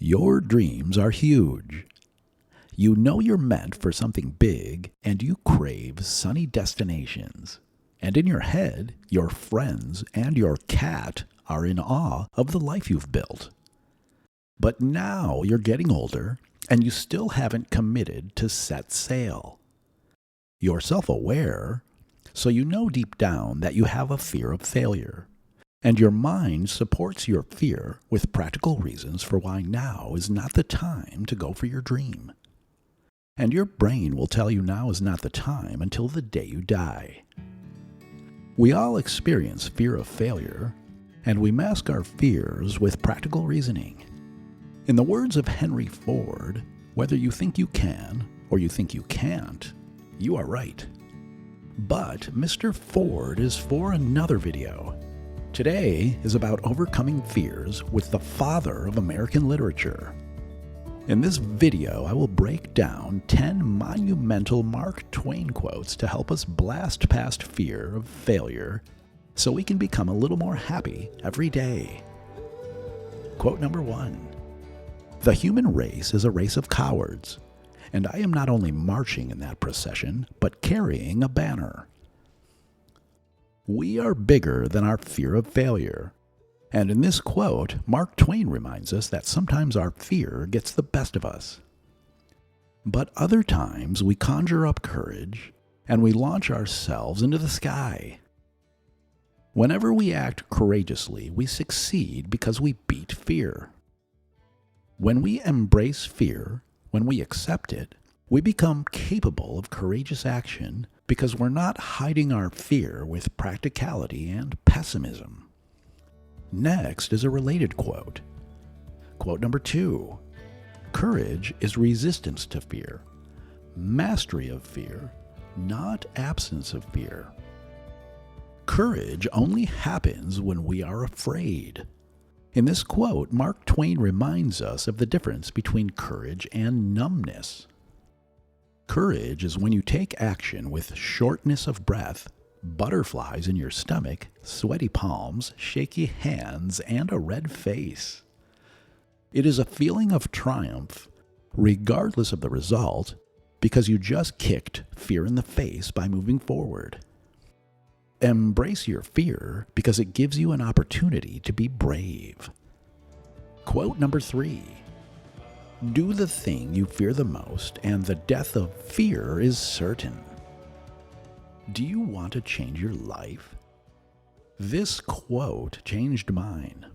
Your dreams are huge. You know you're meant for something big, and you crave sunny destinations. And in your head, your friends and your cat are in awe of the life you've built. But now you're getting older, and you still haven't committed to set sail. You're self-aware, so you know deep down that you have a fear of failure. And your mind supports your fear with practical reasons for why now is not the time to go for your dream. And your brain will tell you now is not the time until the day you die. We all experience fear of failure, and we mask our fears with practical reasoning. In the words of Henry Ford, whether you think you can or you think you can't, you are right. But Mr. Ford is for another video. Today is about overcoming fears with the father of American literature. In this video, I will break down 10 monumental Mark Twain quotes to help us blast past fear of failure so we can become a little more happy every day. Quote number 1. The human race is a race of cowards, and I am not only marching in that procession, but carrying a banner. We are bigger than our fear of failure. And in this quote, Mark Twain reminds us that sometimes our fear gets the best of us. But other times we conjure up courage and we launch ourselves into the sky. Whenever we act courageously, we succeed because we beat fear. When we embrace fear, when we accept it, we become capable of courageous action because we're not hiding our fear with practicality and pessimism. Next is a related quote. Quote number 2. Courage is resistance to fear, mastery of fear, not absence of fear. Courage only happens when we are afraid. In this quote, Mark Twain reminds us of the difference between courage and numbness. Courage is when you take action with shortness of breath, butterflies in your stomach, sweaty palms, shaky hands, and a red face. It is a feeling of triumph, regardless of the result, because you just kicked fear in the face by moving forward. Embrace your fear because it gives you an opportunity to be brave. Quote number 3. Do the thing you fear the most, and the death of fear is certain. Do you want to change your life? This quote changed mine.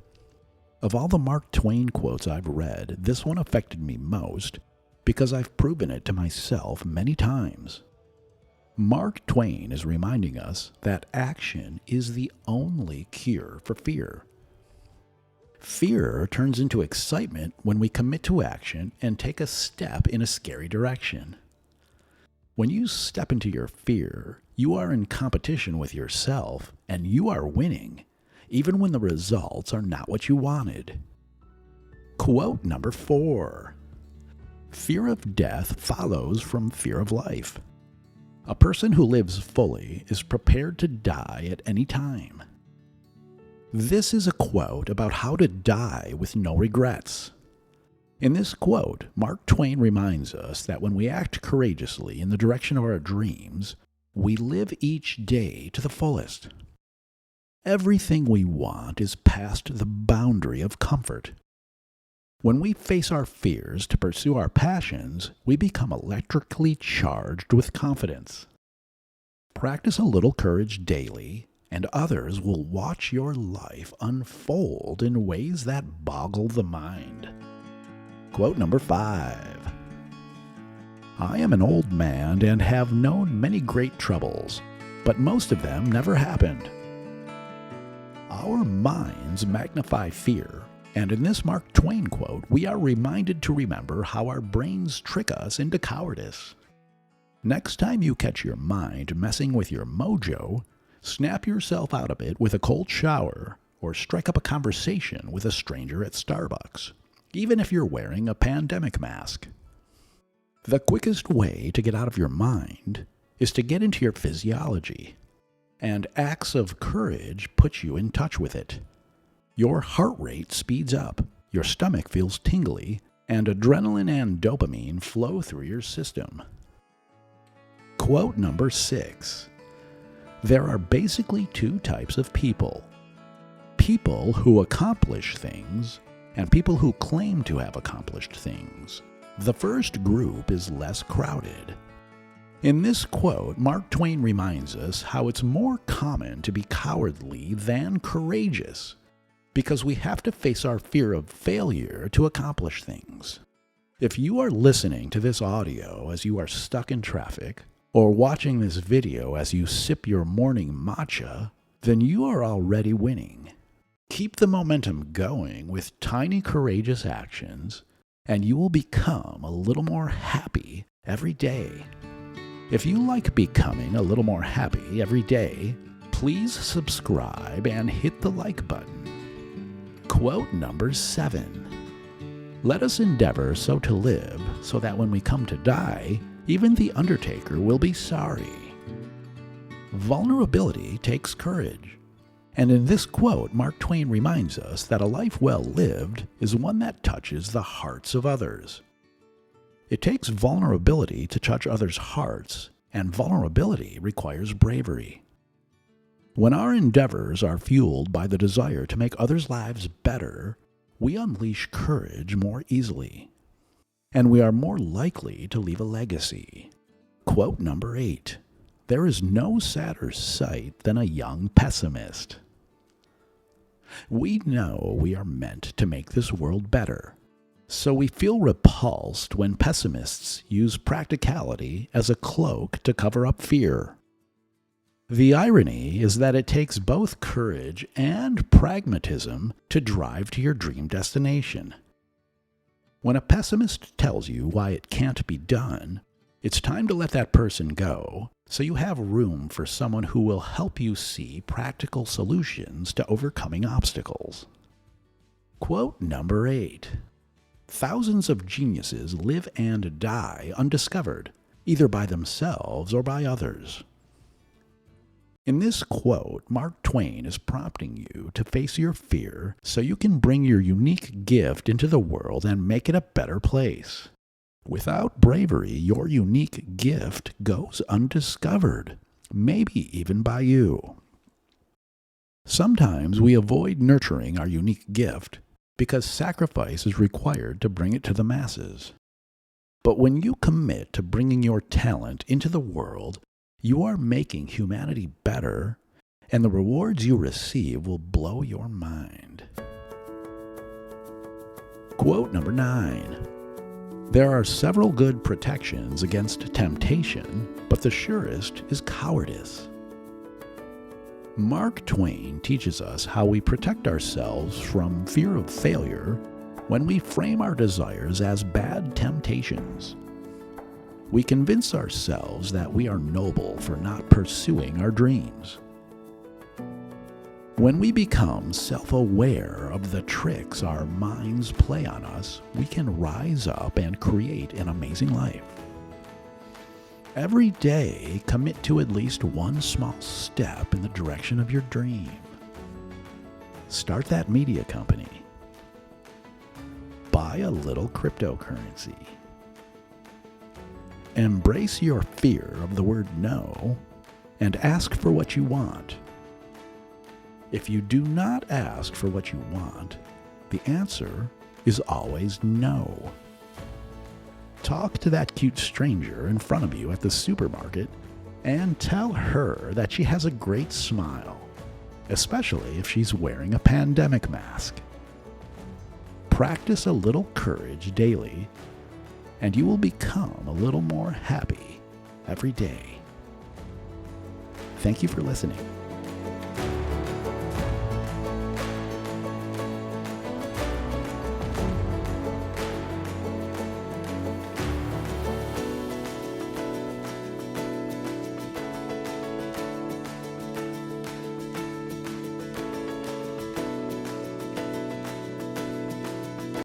Of all the Mark Twain quotes I've read, this one affected me most because I've proven it to myself many times. Mark Twain is reminding us that action is the only cure for fear. Fear turns into excitement when we commit to action and take a step in a scary direction. When you step into your fear, you are in competition with yourself, and you are winning, even when the results are not what you wanted. Quote number 4. Fear of death follows from fear of life. A person who lives fully is prepared to die at any time. This is a quote about how to die with no regrets. In this quote, Mark Twain reminds us that when we act courageously in the direction of our dreams, we live each day to the fullest. Everything we want is past the boundary of comfort. When we face our fears to pursue our passions, we become electrically charged with confidence. Practice a little courage daily, and others will watch your life unfold in ways that boggle the mind. Quote number 5. I am an old man and have known many great troubles, but most of them never happened. Our minds magnify fear, and in this Mark Twain quote, we are reminded to remember how our brains trick us into cowardice. Next time you catch your mind messing with your mojo, snap yourself out of it with a cold shower, or strike up a conversation with a stranger at Starbucks, even if you're wearing a pandemic mask. The quickest way to get out of your mind is to get into your physiology, and acts of courage put you in touch with it. Your heart rate speeds up, your stomach feels tingly, and adrenaline and dopamine flow through your system. Quote number 6. There are basically two types of people. People who accomplish things, and people who claim to have accomplished things. The first group is less crowded. In this quote, Mark Twain reminds us how it's more common to be cowardly than courageous, because we have to face our fear of failure to accomplish things. If you are listening to this audio as you are stuck in traffic, or watching this video as you sip your morning matcha, then you are already winning. Keep the momentum going with tiny courageous actions, and you will become a little more happy every day. If you like becoming a little more happy every day, please subscribe and hit the like button. Quote number 7. Let us endeavor so to live, so that when we come to die, even the undertaker will be sorry. Vulnerability takes courage. And in this quote, Mark Twain reminds us that a life well lived is one that touches the hearts of others. It takes vulnerability to touch others' hearts, and vulnerability requires bravery. When our endeavors are fueled by the desire to make others' lives better, we unleash courage more easily, and we are more likely to leave a legacy. Quote number 8. There is no sadder sight than a young pessimist. We know we are meant to make this world better, so we feel repulsed when pessimists use practicality as a cloak to cover up fear. The irony is that it takes both courage and pragmatism to drive to your dream destination. When a pessimist tells you why it can't be done, it's time to let that person go, so you have room for someone who will help you see practical solutions to overcoming obstacles. Quote number 8. Thousands of geniuses live and die undiscovered, either by themselves or by others. In this quote, Mark Twain is prompting you to face your fear so you can bring your unique gift into the world and make it a better place. Without bravery, your unique gift goes undiscovered, maybe even by you. Sometimes we avoid nurturing our unique gift because sacrifice is required to bring it to the masses. But when you commit to bringing your talent into the world, you are making humanity better, and the rewards you receive will blow your mind. Quote number 9. There are several good protections against temptation, but the surest is cowardice. Mark Twain teaches us how we protect ourselves from fear of failure when we frame our desires as bad temptations. We convince ourselves that we are noble for not pursuing our dreams. When we become self-aware of the tricks our minds play on us, we can rise up and create an amazing life. Every day, commit to at least one small step in the direction of your dream. Start that media company. Buy a little cryptocurrency. Embrace your fear of the word no and ask for what you want. If you do not ask for what you want, the answer is always no. Talk to that cute stranger in front of you at the supermarket and tell her that she has a great smile, especially if she's wearing a pandemic mask. Practice a little courage daily, and you will become a little more happy every day. Thank you for listening.